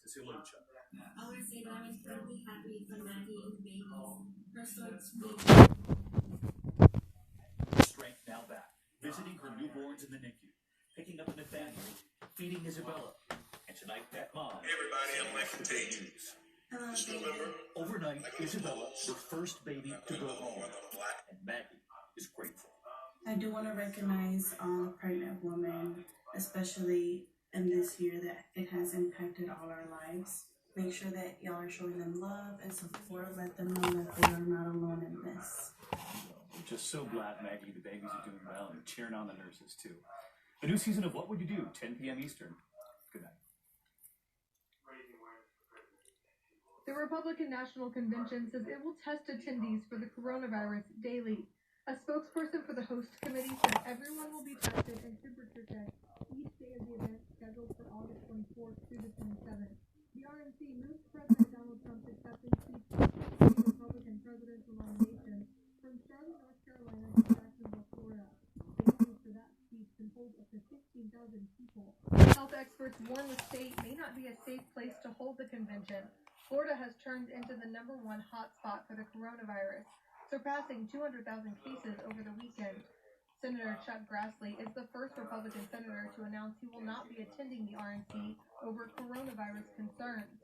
Kasi lucha. I want to say that I'm incredibly happy for Maggie and the babies. Her son's baby. Strength now back, visiting her newborns in the NICU, picking up Nathaniel, feeding Isabella, and tonight that mom. Everybody, I'm Mike Contagion. This November. Overnight, Isabella, the first baby to go home, and Maggie is grateful. I do want to recognize all pregnant women, especially in this year that it has impacted all our lives. Make sure that y'all are showing them love and support. Let them know that they are not alone in this. I'm just so glad, Maggie, the babies are doing well and cheering on the nurses, too. The new season of What Would You Do, 10 p.m. Eastern. Good night. The Republican National Convention says it will test attendees for the coronavirus daily. A spokesperson for the host committee said everyone will be tested and temperature checked each day of the event scheduled for August 24th through the 27th. The RNC moved President Donald Trump's acceptance speech to the Republican presidential nomination from Charlotte, North Carolina to Jacksonville, Florida. They moved for that speech can hold up to 15,000 people. Health experts warn the state may not be a safe place to hold the convention. Florida has turned into the #1 hotspot for the coronavirus, surpassing 200,000 cases over the weekend. Senator Chuck Grassley is the first Republican senator to announce he will not be attending the RNC over coronavirus concerns.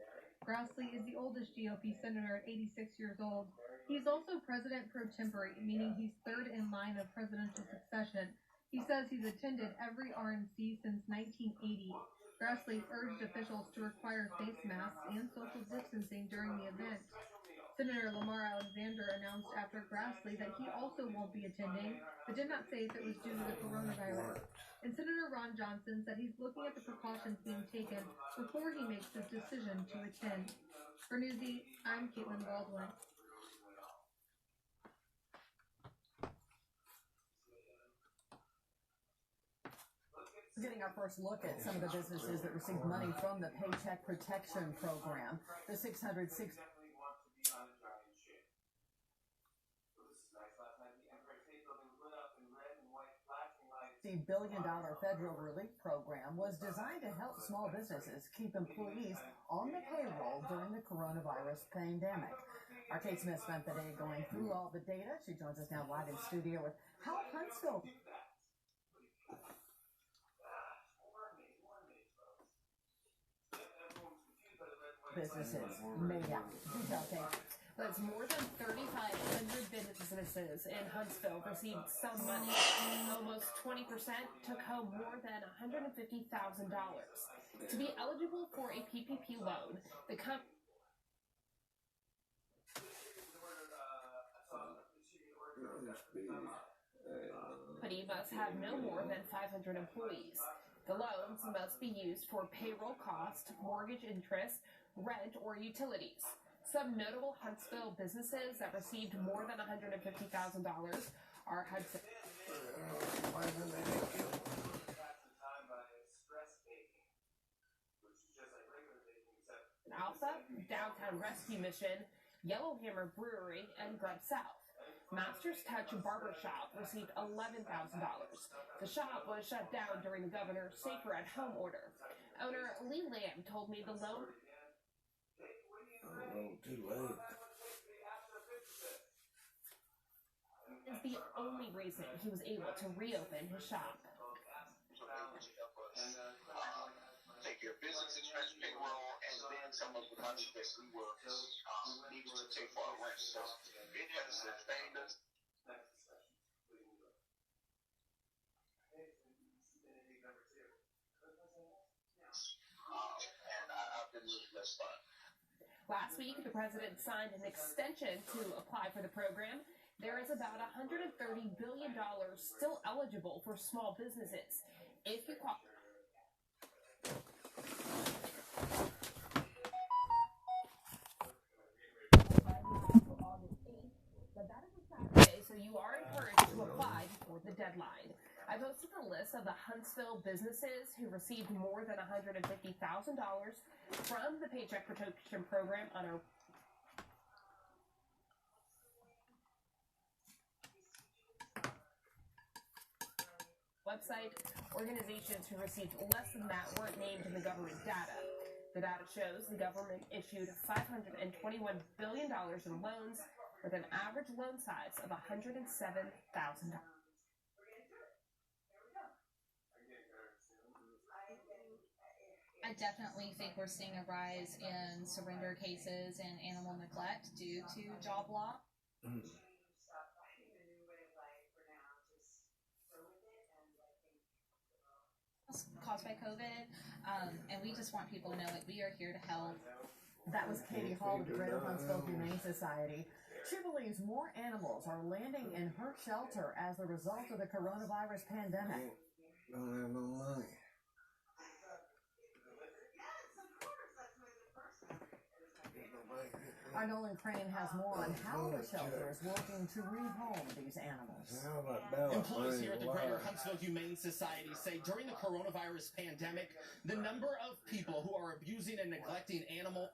Grassley is the oldest GOP senator at 86 years old. He's also president pro tempore, meaning he's third in line of presidential succession. He says he's attended every RNC since 1980. Grassley urged officials to require face masks and social distancing during the event. Senator Lamar Alexander announced after Grassley that he also won't be attending, but did not say if it was due to the coronavirus. And Senator Ron Johnson said he's looking at the precautions being taken before he makes his decision to attend. For Newsy, I'm Caitlin Baldwin. Getting our first look at some of the businesses that received money from the Paycheck Protection Program. The $660 billion federal relief program was designed to help small businesses keep employees on the payroll during the coronavirus pandemic. Our Kate Smith spent the day going through all the data. She joins us now live in studio with how Huntsville businesses made out. But it's more than 3,500 businesses in Huntsville received some money. Almost 20% took home more than $150,000. To be eligible for a PPP loan, the company must have no more than 500 employees. The loans must be used for payroll costs, mortgage interest, rent, or utilities. Some notable Huntsville businesses that received more than $150,000 are Hudson Alpha, Downtown Rescue Mission, Yellowhammer Brewery, and Grub South. Master's Touch Barbershop received $11,000. The shop was shut down during the governor's Safer at Home order. Owner Lee Lamb told me the loan is the only reason he was able to reopen his shop. Take your business expense payroll and then some of the money that we were needed to take for our rent. So it has sustained us. And I've been really blessed by it. Last week, the president signed an extension to apply for the program. There is about $130 billion still eligible for small businesses. If you qualify. So you are encouraged to apply before the deadline. I posted a list of the Huntsville businesses who received more than $150,000 from the Paycheck Protection Program on our website. Organizations who received less than that weren't named in the government data. The data shows the government issued $521 billion in loans with an average loan size of $107,000. I definitely think we're seeing a rise in surrender cases and animal neglect due to job loss. Caused by COVID, and we just want people to know that we are here to help. That was Katie Hall with the Greater Huntsville Humane Society. She believes more animals are landing in her shelter as a result of the coronavirus pandemic. Don't have no money. Our Nolan Crane has more on how the shelter is working to rehome these animals. Employees here at the Greater Huntsville Humane Society say during the coronavirus pandemic, the number of people who are abusing and neglecting animals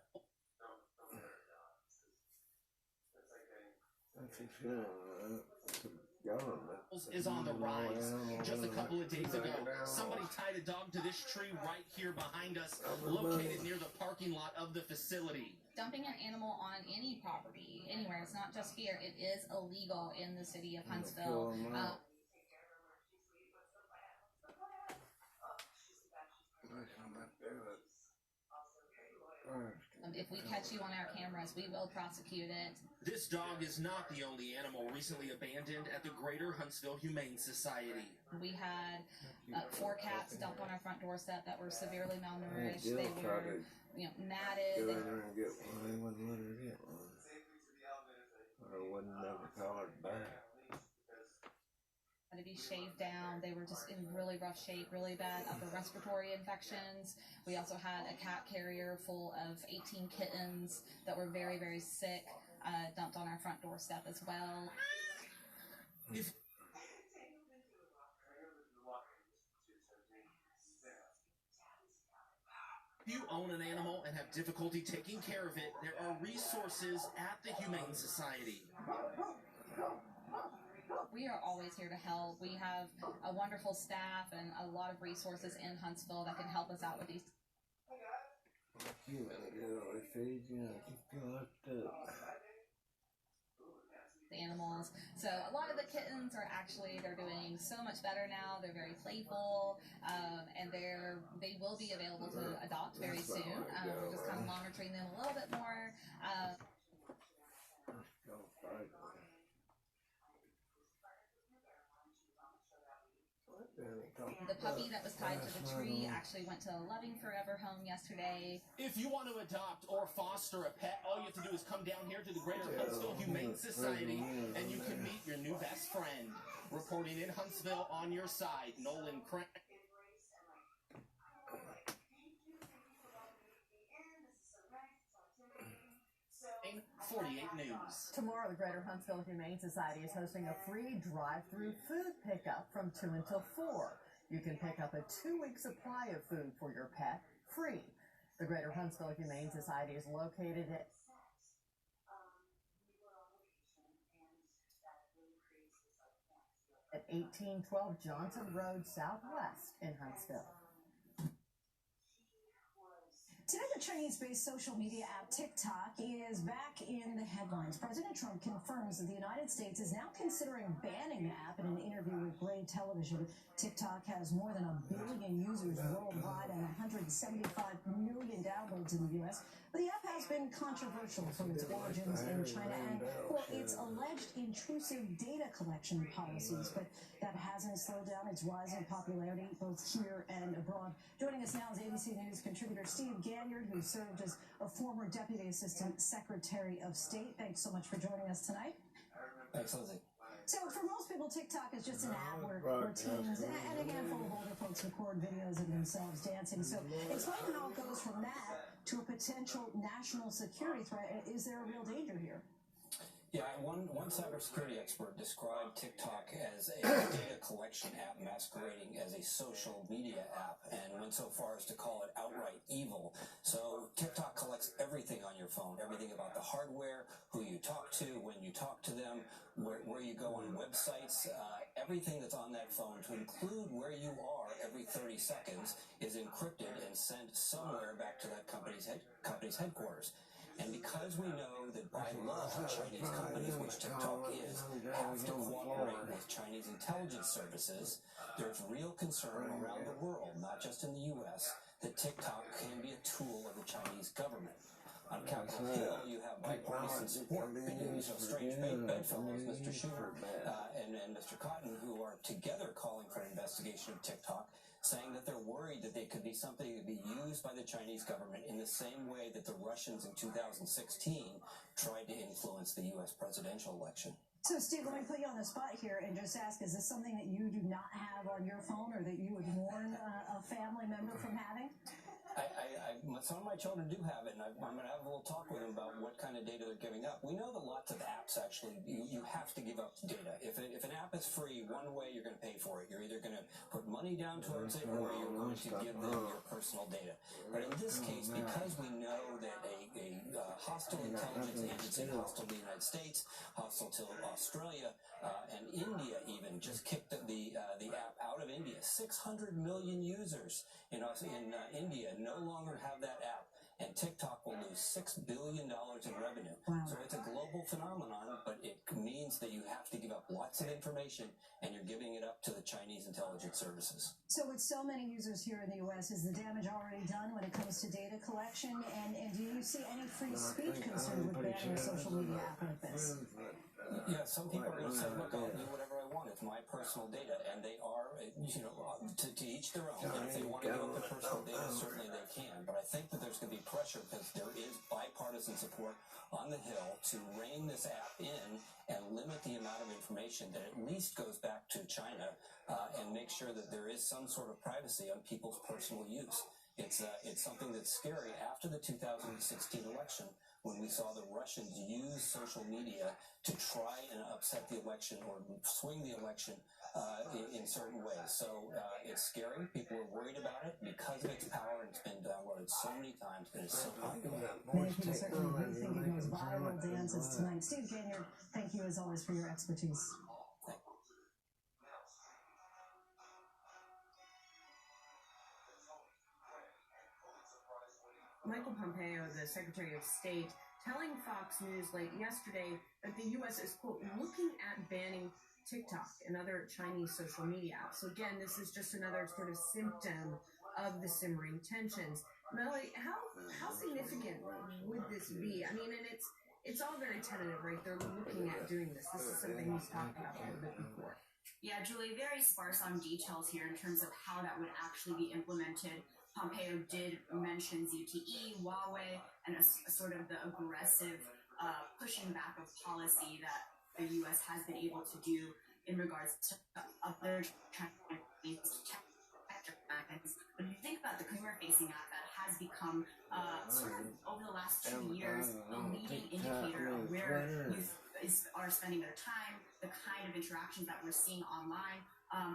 is on the rise. Just a couple of days ago, somebody tied a dog to this tree right here behind us, located near the parking lot of the facility. Dumping an animal on any property, anywhere, it's not just here, it is illegal in the city of Huntsville. If we catch you on our cameras, we will prosecute it. This dog is not the only animal recently abandoned at the Greater Huntsville Humane Society. We had 4 cats dumped on our front doorstep that were severely malnourished. They were, matted. Go in there and get one. They wouldn't let her get one. Or wouldn't never call her back. Had to be shaved down. They were just in really rough shape, really bad upper respiratory infections. We also had a cat carrier full of 18 kittens that were very, very sick, dumped on our front doorstep as well. If you own an animal and have difficulty taking care of it, there are resources at the Humane Society. We are always here to help. We have a wonderful staff and a lot of resources in Huntsville that can help us out with these. You feed, keep you lifted up. The animals. So a lot of the kittens are they're doing so much better now. They're very playful, and they will be available to adopt very soon. We're just kind of monitoring them a little bit more. The puppy that was tied to the tree actually went to a Loving Forever home yesterday. If you want to adopt or foster a pet, all you have to do is come down here to the Greater Huntsville Humane Society and you can meet your new best friend. Reporting in Huntsville on your side, Nolan Crane. 48 News. Tomorrow, the Greater Huntsville Humane Society is hosting a free drive-through food pickup from 2 until 4. You can pick up a 2-week supply of food for your pet free. The Greater Huntsville Humane Society is located at 1812 Johnson Road Southwest in Huntsville. Today, the Chinese-based social media app TikTok is back in the headlines. President Trump confirms that the United States is now considering banning the app in an interview with Gray Television. TikTok has more than 1 billion users worldwide and 175 million downloads in the U.S. But the app has been controversial for its origins in China and for its alleged intrusive data collection policies. But that hasn't slowed down its rise in popularity both here and abroad. Joining us now is ABC News contributor Steve Ganyard, who served as a former Deputy Assistant Secretary of State. Thanks so much for joining us tonight. Thanks, Lizzie. So for most people, TikTok is just an app where teens and a handful of older folks record videos of themselves dancing. So explain how it goes from that to a potential national security threat. Is there a real danger here? Yeah, one cybersecurity expert described TikTok as a data collection app masquerading as a social media app and went so far as to call it outright evil. So TikTok collects everything on your phone. phone. Everything about the hardware, who you talk to, when you talk to them, where you go on websites, everything that's on that phone, to include where you are every 30 seconds, is encrypted and sent somewhere back to that company's headquarters. And because we know that by law, Chinese companies, which TikTok is, have to cooperate with Chinese intelligence services, there's real concern around the world, not just in the U.S., that TikTok can be a tool of the Chinese government. On Capitol Hill, you have bipartisan support. Strange bedfellows, Mr. Schumer and Mr. Cotton, who are together calling for an investigation of TikTok, saying that they're worried that they could be something that could be used by the Chinese government in the same way that the Russians in 2016 tried to influence the U.S. presidential election. So, Steve, let me put you on the spot here and just ask, is this something that you do not have on your phone or that you would warn a family member from having? Some of my children do have it, and I'm going to have a little talk with them about what kind of data they're giving up. We know that lots of apps actually, you have to give up data. If an app is free, one way you're going to pay for it. You're either going to put money down towards it, or you're going to give them your personal data. But in this case, because we know that a hostile intelligence agency, hostile to the United States, hostile to Australia, and India even, just kicked the app out of India. 600 million users in India no longer have that app, and TikTok will lose $6 billion in revenue. Wow. So it's a global phenomenon, but it means that you have to give up lots of information, and you're giving it up to the Chinese intelligence services. So with so many users here in the U.S., is the damage already done when it comes to data collection? And do you see any free speech concern with banning a social media app like this? Yeah, some people are going to say, look, I'll do whatever I want. It's my personal data. And they are, to each their own. And if they want to give up their personal data, certainly they can. But I think that there's going to be pressure because there is bipartisan support on the Hill to rein this app in and limit the amount of information that at least goes back to China and make sure that there is some sort of privacy on people's personal use. It's something that's scary after the 2016 election, when we saw the Russians use social media to try and upset the election or swing the election in certain ways. So it's scary. People are worried about it because of its power, and it's been downloaded so many times and it's so popular. Many people certainly rethinking those viral dances tonight. Steve Ganyard, thank you as always for your expertise. Michael Pompeo, the Secretary of State, telling Fox News late yesterday that the U.S. is, quote, looking at banning TikTok and other Chinese social media apps. So again, this is just another sort of symptom of the simmering tensions. Melody, how significant would this be? I mean, and it's all very tentative, right? They're looking at doing this. This is something he's talked about a little bit before. Yeah, Julie, very sparse on details here in terms of how that would actually be implemented. Pompeo did mention ZTE, Huawei, and a sort of the aggressive pushing back of policy that the U.S. has been able to do in regards to other Chinese methods. When you think about the consumer-facing app that has become sort of over the last 2 years a leading indicator of where youth are spending their time, the kind of interactions that we're seeing online.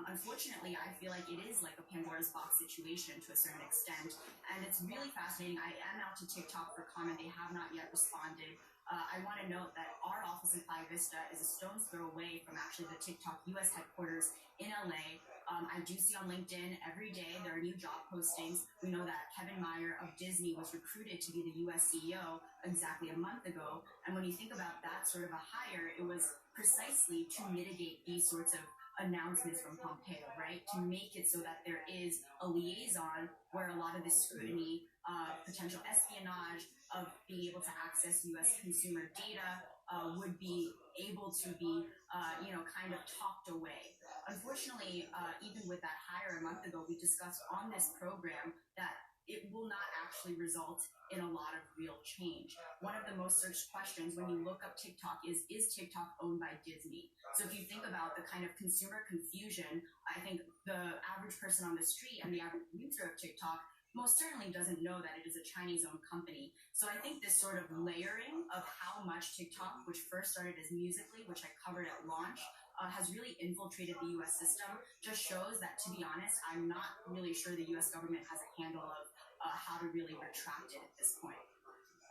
Unfortunately, I feel like it is like a Pandora's box situation to a certain extent, and it's really fascinating. I am out to TikTok for comment. They have not yet responded. I want to note that our office in Playa Vista is a stone's throw away from actually the TikTok U.S. headquarters in LA. I do see on LinkedIn every day there are new job postings. We know that Kevin Mayer of Disney was recruited to be the U.S. CEO exactly a month ago, and when you think about that sort of a hire, it was precisely to mitigate these sorts of announcements from Pompeo, right? To make it so that there is a liaison where a lot of the scrutiny, potential espionage of being able to access U.S. consumer data would be able to be, kind of talked away. Unfortunately, even with that hire a month ago, we discussed on this program that it will not actually result in a lot of real change. One of the most searched questions when you look up TikTok is TikTok owned by Disney? So if you think about the kind of consumer confusion, I think the average person on the street and the average user of TikTok most certainly doesn't know that it is a Chinese-owned company. So I think this sort of layering of how much TikTok, which first started as Musical.ly, which I covered at launch, has really infiltrated the U.S. system, just shows that, to be honest, I'm not really sure the U.S. government has a handle of how to really retract it at this point.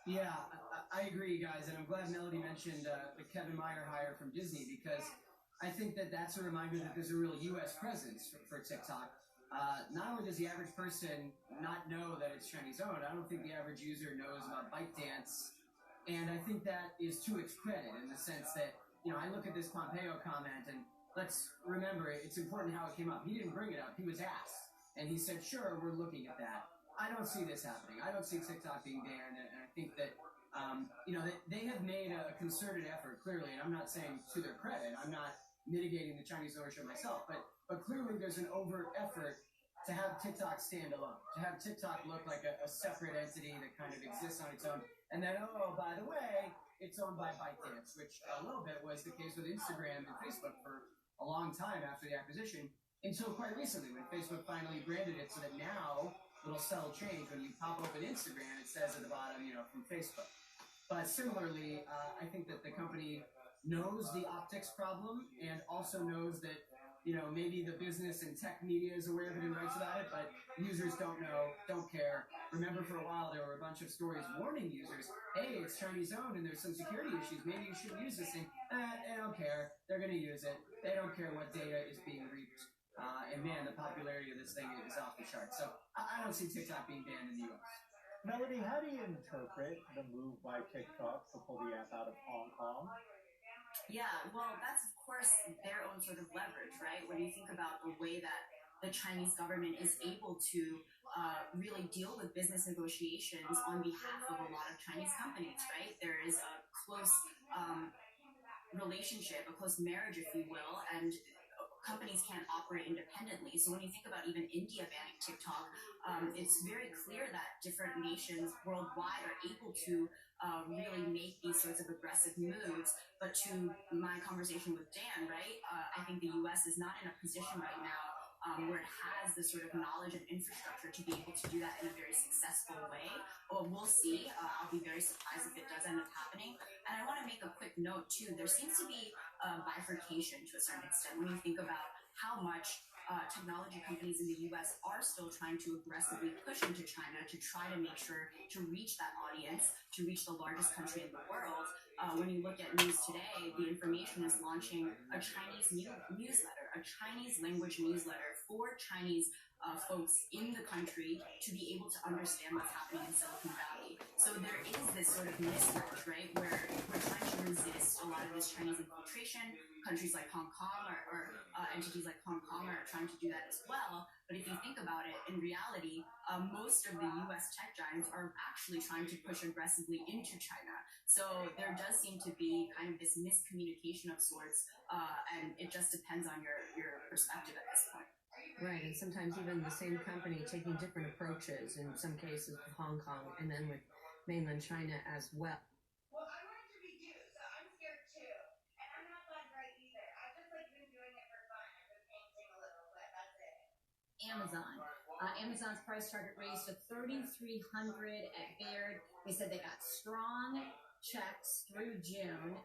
Yeah, I agree, guys, and I'm glad Melody mentioned the Kevin Meyer hire from Disney, because I think that that's a reminder that there's a real U.S. presence for TikTok. Not only does the average person not know that it's Chinese owned, I don't think the average user knows about ByteDance, and I think that is to its credit in the sense that, I look at this Pompeo comment, and let's remember, it's important how it came up. He didn't bring it up, he was asked, and he said, sure, we're looking at that. I don't see this happening. I don't see TikTok being banned, and I think that, they have made a concerted effort, clearly, and I'm not saying to their credit, I'm not mitigating the Chinese ownership myself, but clearly there's an overt effort to have TikTok stand alone, to have TikTok look like a separate entity that kind of exists on its own, and then, oh, by the way, it's owned by ByteDance, which a little bit was the case with Instagram and Facebook for a long time after the acquisition, until quite recently when Facebook finally branded it so that now little subtle change. When you pop open Instagram, it says at the bottom, from Facebook. But similarly, I think that the company knows the optics problem and also knows that, maybe the business and tech media is aware of it and writes about it, but users don't know, don't care. Remember, for a while, there were a bunch of stories warning users, hey, it's Chinese owned and there's some security issues. Maybe you shouldn't use this thing. They don't care. They're going to use it. They don't care what data is being reaped. And man, the popularity of this thing is off the charts. So I don't see TikTok being banned in the U.S. Melody, how do you interpret the move by TikTok to pull the app out of Hong Kong? Yeah, well, that's of course their own sort of leverage, right? When you think about the way that the Chinese government is able to really deal with business negotiations on behalf of a lot of Chinese companies, right? There is a close relationship, a close marriage, if you will, and companies can't operate independently. So when you think about even India banning TikTok, it's very clear that different nations worldwide are able to really make these sorts of aggressive moves. But to my conversation with Dan, right, I think the U.S. is not in a position right now where it has the sort of knowledge and infrastructure to be able to do that in a very successful way. Well, we'll see. I'll be very surprised if it does end up happening. And I want to make a quick note, too. There seems to be a bifurcation to a certain extent when you think about how much technology companies in the U.S. are still trying to aggressively push into China to try to make sure to reach that audience, to reach the largest country in the world. When you look at news today, the information is launching a Chinese newsletter, a Chinese language newsletter for Chinese folks in the country to be able to understand what's happening in Silicon Valley. So there is this sort of mismatch, right, where we're trying to resist a lot of this Chinese infiltration. Countries like Hong Kong or entities like Hong Kong are trying to do that as well. But if you think about it, in reality, most of the U.S. tech giants are actually trying to push aggressively into China. So there does seem to be kind of this miscommunication of sorts, and it just depends on your perspective at this point. Right, and sometimes even the same company taking different approaches, in some cases with Hong Kong and then with mainland China as well. Well, I wanted to be you, so I'm scared too. And I'm not that great either. I've just been doing it for fun. I've been painting a little, but that's it. Amazon. Amazon's price target raised to $3,300 at Baird. They said they got strong checks through June.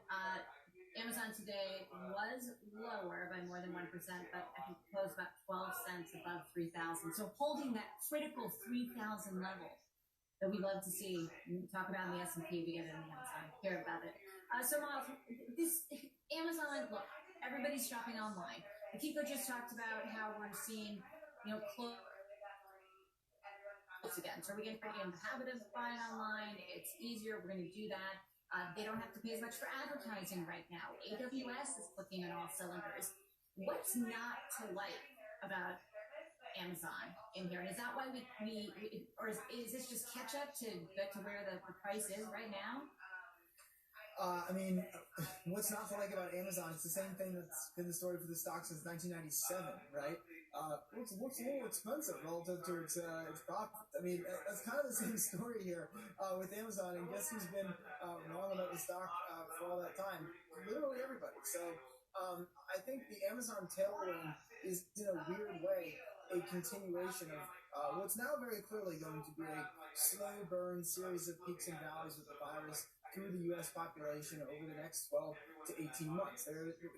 Amazon today was lower by more than 1%, but I think closed about 12 cents above 3,000. So holding that critical 3,000 level that we love to see. We talk about in the S&P, we get it in the Amazon, hear about it. So Miles, this Amazon, look, everybody's shopping online. Akiko just talked about how we're seeing, close again. So we're getting in the habit of buying online. It's easier. We're going to do that. They don't have to pay as much for advertising right now. AWS is clicking on all cylinders. What's not to like about Amazon in here? And is that why we or is this just catch up to get to where the price is right now? What's not to like about Amazon? It's the same thing that's been the story for the stock since 1997, right? It's a little expensive relative to its profit. That's kind of the same story here with Amazon. And guess who's been wrong about the stock for all that time? Literally everybody. So I think the Amazon tailwind is, in a weird way, a continuation of what's now very clearly going to be a slow burn series of peaks and valleys with the virus through the U.S. population over the next 12 to 18 months.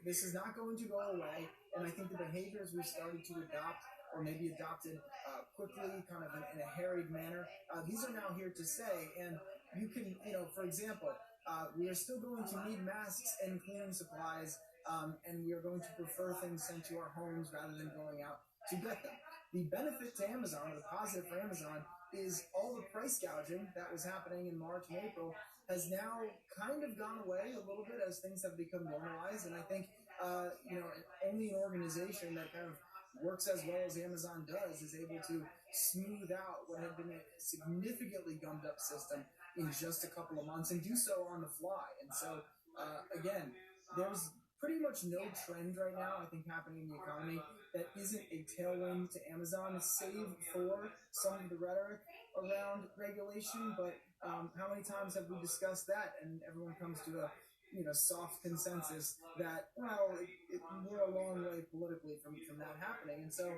This is not going to go away, and I think the behaviors we've started to adopt, or maybe adopted quickly, kind of in a harried manner, these are now here to stay. And you can, for example, we are still going to need masks and cleaning supplies, and we are going to prefer things sent to our homes rather than going out to get them. The benefit to Amazon, or the positive for Amazon, is all the price gouging that was happening in March and April has now kind of gone away a little bit as things have become normalized. And I think, only an organization that kind of works as well as Amazon does is able to smooth out what had been a significantly gummed up system in just a couple of months and do so on the fly. And so, again, there's pretty much no trend right now, I think, happening in the economy that isn't a tailwind to Amazon, save for some of the rhetoric around regulation. But how many times have we discussed that and everyone comes to a soft consensus that, well, we're a long way politically from that happening. And so,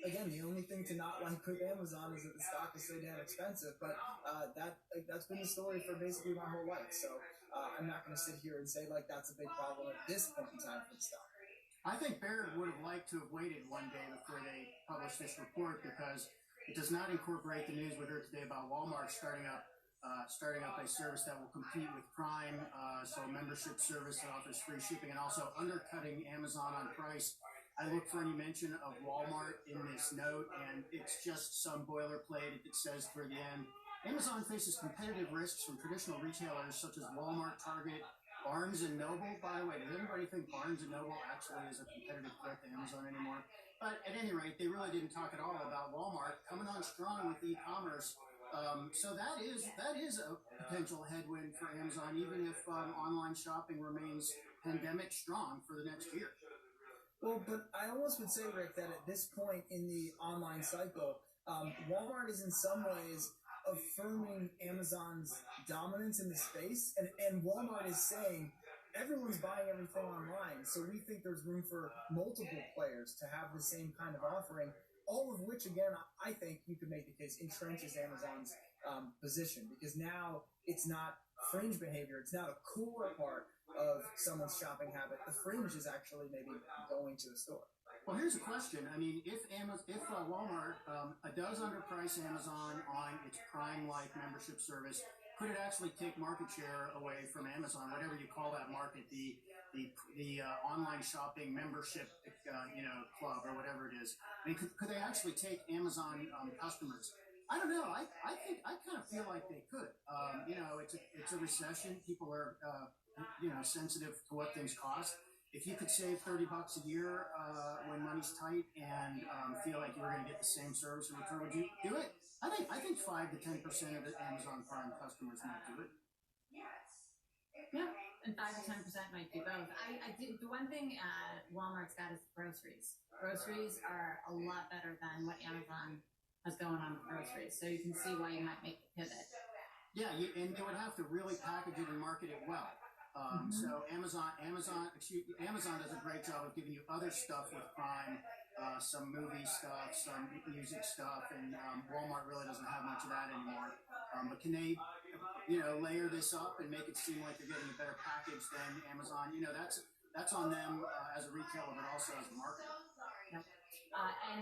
again, the only thing to not like with Amazon is that the stock is so damn expensive. But that's been the story for basically my whole life. So I'm not going to sit here and say like that's a big problem at this point in time for the stock. I think Baird would have liked to have waited one day before they published this report because it does not incorporate the news we heard today about Walmart starting up a service that will compete with Prime, so a membership service that offers free shipping and also undercutting Amazon on price. I look for any mention of Walmart in this note, and it's just some boilerplate. It says toward the end, Amazon faces competitive risks from traditional retailers such as Walmart, Target, Barnes & Noble. By the way, does anybody think Barnes & Noble actually is a competitive threat to Amazon anymore? But at any rate, they really didn't talk at all about Walmart coming on strong with e-commerce. So that is a potential headwind for Amazon, even if online shopping remains pandemic strong for the next year. Well, but I almost would say, Rick, that at this point in the online cycle, Walmart is in some ways affirming Amazon's dominance in the space, and Walmart is saying everyone's buying everything online, so we think there's room for multiple players to have the same kind of offering, all of which, again, I think you could make the case entrenches Amazon's position, because now it's not fringe behavior, it's not a core part of someone's shopping habit. The fringe is actually maybe going to a store. Well, here's a question. I mean, if Walmart does underprice Amazon on its Prime-like membership service, could it actually take market share away from Amazon, whatever you call that market, the online shopping membership, club or whatever it is? I mean, could they actually take Amazon customers? I don't know. I kind of feel like they could. It's a recession. People are sensitive to what things cost. If you could save $30 a year when money's tight and feel like you're going to get the same service in return, would you do it? I think 5 to 10% of the Amazon Prime customers might do it. Yeah, and 5 to 10% might do both. I do. The one thing Walmart's got is groceries. Groceries are a lot better than what Amazon has going on with groceries, so you can see why you might make the pivot. Yeah, and they would have to really package it and market it well. So Amazon does a great job of giving you other stuff with Prime, some movie stuff, some music stuff, and Walmart really doesn't have much of that anymore. But can they, layer this up and make it seem like they're getting a better package than Amazon? That's on them as a retailer, but also as a marketer. Yep. And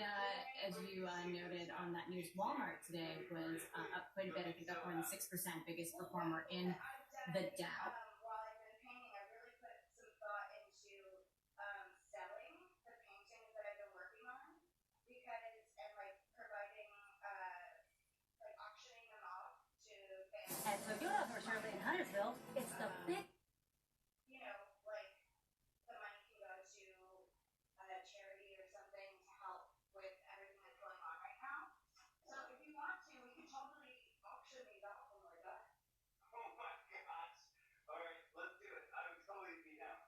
as you noted on that news, Walmart today was up quite a bit. I think up more than 6%, biggest performer in the Dow. And so if you're out for Charlotte in Huntersville, it's the big. The money can go to a charity or something to help with everything that's going on right now. So if you want to, we could totally auction these off when we're done. Oh my gosh. Alright, let's do it. I would totally be down.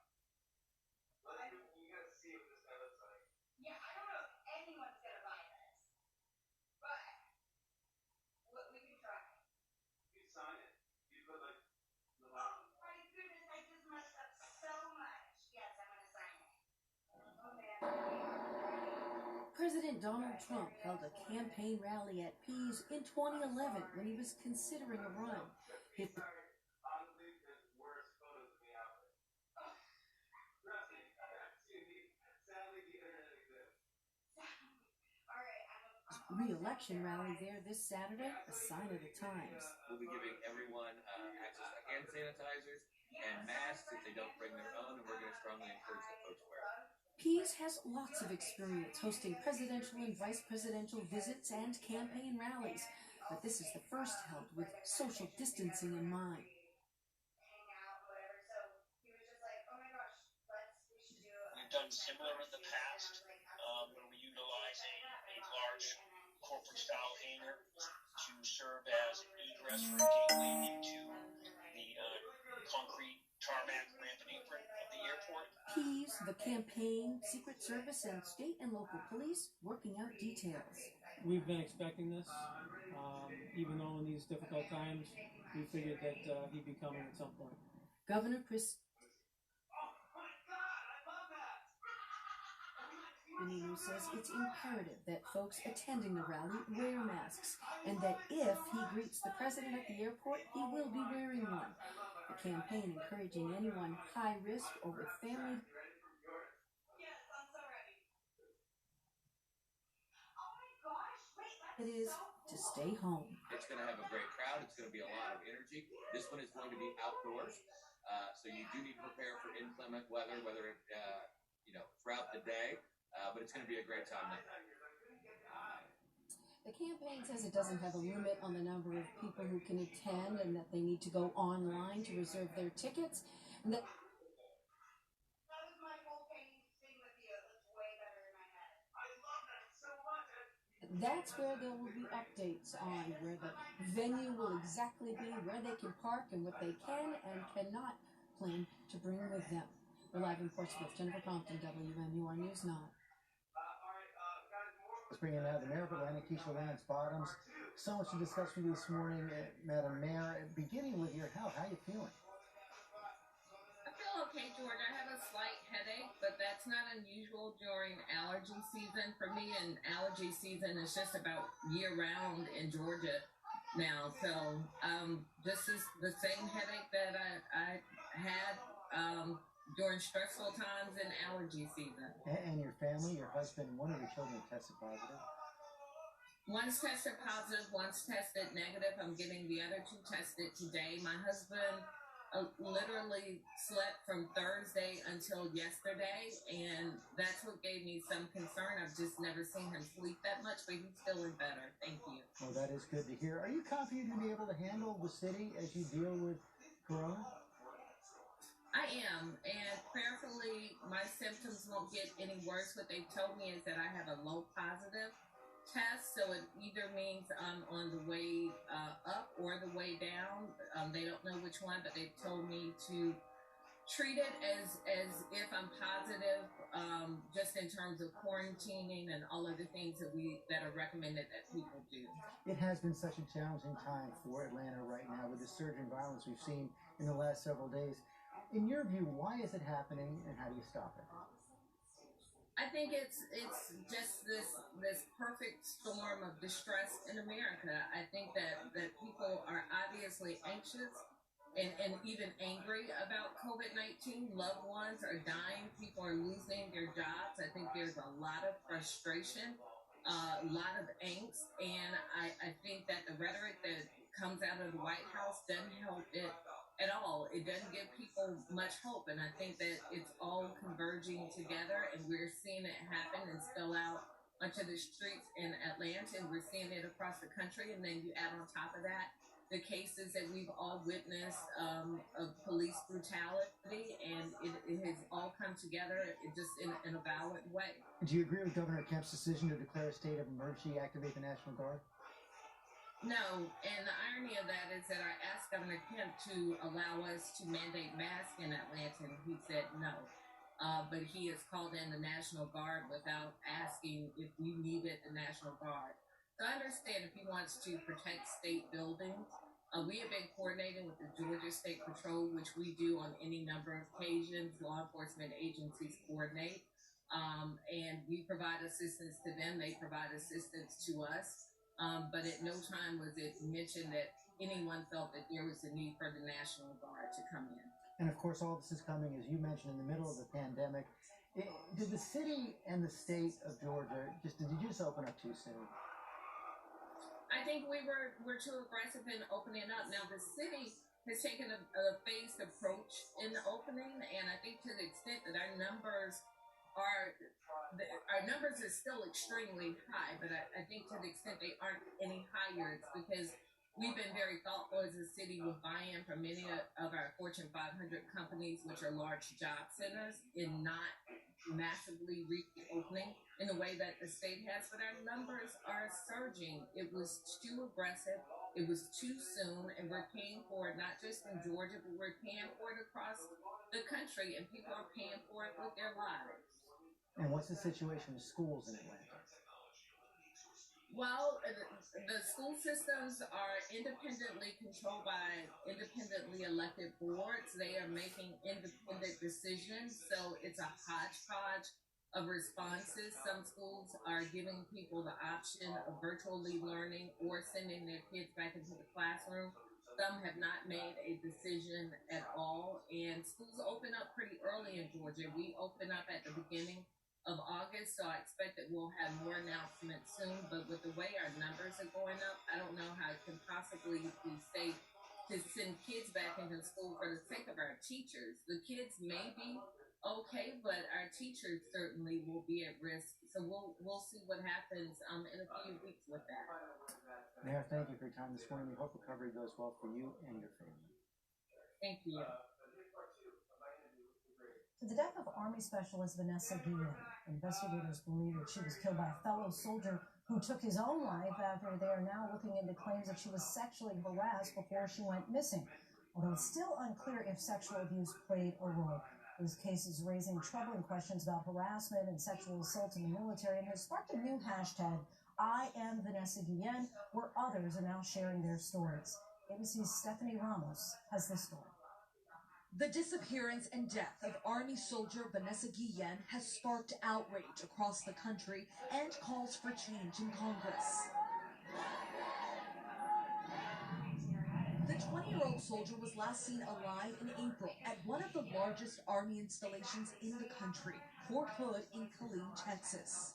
You gotta see what this guy looks like. Yeah, I don't know if anyone's gonna buy this. But we can try. You sign it. You put like the Oh my goodness, I just messed up so much. Yes, I'm gonna sign it. Oh man. President Donald Trump held a campaign rally at Pease in 2011 when he was considering a run. honestly, there's worse photos of me out there. Trust me, sadly the internet exists. Alright, I'm re-election rally there this Saturday, a sign of the times. We'll be giving everyone access to hand sanitizers and masks if they don't bring their own, and we're going to strongly encourage that folks wear it. Pease has lots of experience hosting presidential and vice presidential visits and campaign rallies, but this is the first held with social distancing in mind. We've done similar in the past, where we utilize a large corporate-style hangar to serve as an egress for a gateway into the concrete tarmac ramp and apron of the airport. Pease, the campaign, Secret Service, and state and local police working out details. We've been expecting this, even though in these difficult times, we figured that he'd be coming at some point. Governor Chris Menino says it's imperative that folks attending the rally wear masks, and that if he greets the president at the airport, he will be wearing one. The campaign encouraging anyone high risk or with family it is to stay home. It's going to have a great crowd. It's going to be a lot of energy. This one is going to be outdoors, so you do need to prepare for inclement weather, whether it, throughout the day, but it's going to be a great time that night. The campaign says it doesn't have a limit on the number of people who can attend, and that they need to go online to reserve their tickets. And that that's where there will be updates on where the venue will exactly be, where they can park, and what they can and cannot plan to bring with them. We're live in Portsmouth. Jennifer Compton, WMUR News 9. Let's bring in now the Mayor of Atlanta, Keisha Lance Bottoms. So much to discuss with you this morning, Madam Mayor. Beginning with your health, how are you feeling? I feel okay, George. I have a slight headache, but that's not unusual during allergy season. For me, and allergy season is just about year-round in Georgia now. So this is the same headache that I had during stressful times in allergy season. And your family, your husband, one of your children tested positive? One's tested positive, one's tested negative. I'm getting the other two tested today. My husband literally slept from Thursday until yesterday, and that's what gave me some concern. I've just never seen him sleep that much, but he's feeling better. Thank you. Well, that is good to hear. Are you confident you'll be able to handle the city as you deal with corona? I am, and prayerfully, my symptoms won't get any worse. What they've told me is that I have a low positive test, so it either means I'm on the way up or the way down. They don't know which one, but they've told me to treat it as if I'm positive, just in terms of quarantining and all of the things that are recommended that people do. It has been such a challenging time for Atlanta right now with the surge in violence we've seen in the last several days. In your view, why is it happening, and how do you stop it? I think it's just this perfect storm of distress in America. I think that people are obviously anxious and even angry about COVID-19. Loved ones are dying. People are losing their jobs. I think there's a lot of frustration, a lot of angst, and I think that the rhetoric that comes out of the White House doesn't help it at all. It doesn't give people much hope, and I think that it's all converging together, and we're seeing it happen and spill out onto the streets in Atlanta, and we're seeing it across the country. And then you add on top of that the cases that we've all witnessed of police brutality, and it has all come together just in a violent way. Do you agree with Governor Kemp's decision to declare a state of emergency, activate the National Guard? No, and the irony of that is that I asked Governor Kemp to allow us to mandate masks in Atlanta, and he said no. But he has called in the National Guard without asking if we needed the National Guard. So I understand if he wants to protect state buildings. We have been coordinating with the Georgia State Patrol, which we do on any number of occasions. Law enforcement agencies coordinate, and we provide assistance to them. They provide assistance to us. But at no time was it mentioned that anyone felt that there was a need for the National Guard to come in. And of course, all this is coming, as you mentioned, in the middle of the pandemic. Did the city and the state of Georgia, did you just open up too soon? I think we're too aggressive in opening up. Now the city has taken a phased approach in the opening, and I think to the extent that our numbers are still extremely high, but I think to the extent they aren't any higher, it's because we've been very thoughtful as a city with buy-in from many of our Fortune 500 companies, which are large job centers, in not massively reopening in the way that the state has, but our numbers are surging. It was too aggressive. It was too soon, and we're paying for it not just in Georgia, but we're paying for it across the country, and people are paying for it with their lives. And what's the situation with schools in Atlanta? Well, the school systems are independently controlled by independently elected boards. They are making independent decisions, so it's a hodgepodge of responses. Some schools are giving people the option of virtually learning or sending their kids back into the classroom. Some have not made a decision at all, and schools open up pretty early in Georgia. We open up at the beginning of August, so I expect that we'll have more announcements soon. But with the way our numbers are going up, I don't know how it can possibly be safe to send kids back into school for the sake of our teachers. The kids may be okay, but our teachers certainly will be at risk. So we'll see what happens in a few weeks with that. Mayor, thank you for your time this morning. We hope recovery goes well for you and your family. Thank you. To the death of Army Specialist Vanessa Guillen, investigators believe that she was killed by a fellow soldier who took his own life after they are now looking into claims that she was sexually harassed before she went missing. Although it's still unclear if sexual abuse played a role. This case is raising troubling questions about harassment and sexual assault in the military and has sparked a new hashtag, I am Vanessa Guillen, where others are now sharing their stories. ABC's Stephanie Ramos has this story. The disappearance and death of Army soldier Vanessa Guillen has sparked outrage across the country and calls for change in Congress. The 20-year-old soldier was last seen alive in April at one of the largest Army installations in the country, Fort Hood in Killeen, Texas.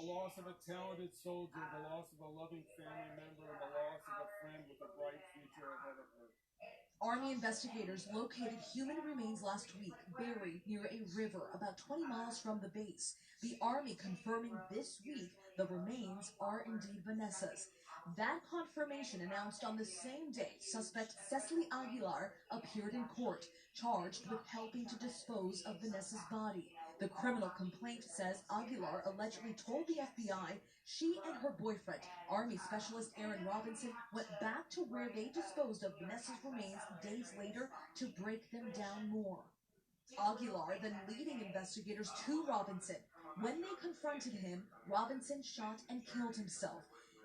The loss of a talented soldier, the loss of a loving family member, and the loss of a friend with a bright future ahead of her. Army investigators located human remains last week, buried near a river about 20 miles from the base. The Army confirming this week the remains are indeed Vanessa's. That confirmation announced on the same day suspect Cecily Aguilar appeared in court, charged with helping to dispose of Vanessa's body. The criminal complaint says Aguilar allegedly told the FBI she and her boyfriend, Army Specialist Aaron Robinson, went back to where they disposed of Vanessa's remains days later to break them down more. Aguilar then leading investigators to Robinson. When they confronted him, Robinson shot and killed himself.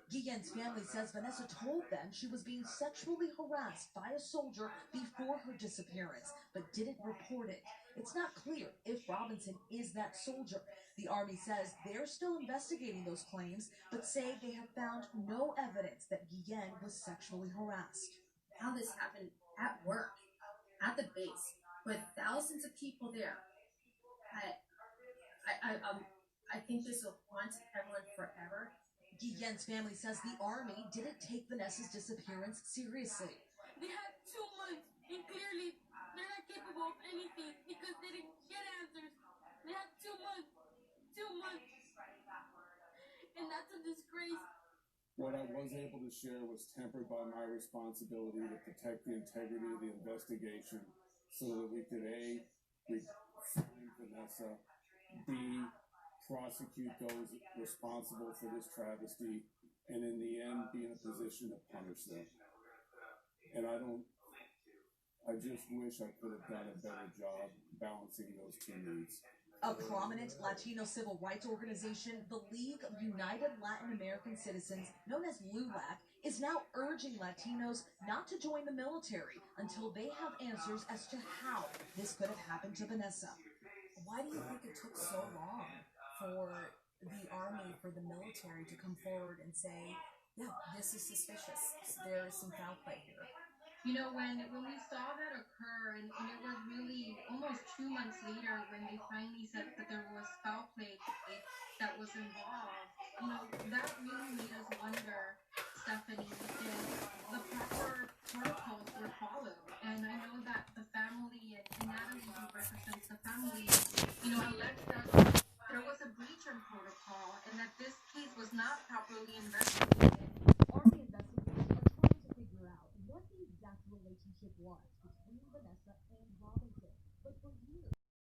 Guillen's family says Vanessa told them she was being sexually harassed by a soldier before her disappearance, but didn't report it. It's not clear if Robinson is that soldier. The Army says they're still investigating those claims, but say they have found no evidence that Guillen was sexually harassed. How this happened at work, at the base, with thousands of people there. I think this will haunt everyone forever. Guillen's family says the Army didn't take Vanessa's disappearance seriously. They had 2 months, and clearly they're not capable of anything because they didn't get answers. They had 2 months. 2 months. And that's a disgrace. What I was able to share was tempered by my responsibility to protect the integrity of the investigation so that we could A, find Vanessa, B, prosecute those responsible for this travesty, and in the end be in a position to punish them. And I just wish I could have done a better job balancing those two needs. A prominent Latino civil rights organization, the League of United Latin American Citizens, known as LULAC, is now urging Latinos not to join the military until they have answers as to how this could have happened to Vanessa. Why do you think it took so long for the Army, for the military to come forward and say, yeah, this is suspicious, there is some foul play here? You know, when we saw that occur, and it was really almost 2 months later when they finally said that there was foul play that was involved, you know, that really made us wonder, Stephanie, is the proper protocols were followed. And I know that the family and Natalie, who represents the family, alleged that there was a breach in protocol and that this case was not properly investigated. Army investigators are trying to figure out what the exact relationship was between Vanessa and Robin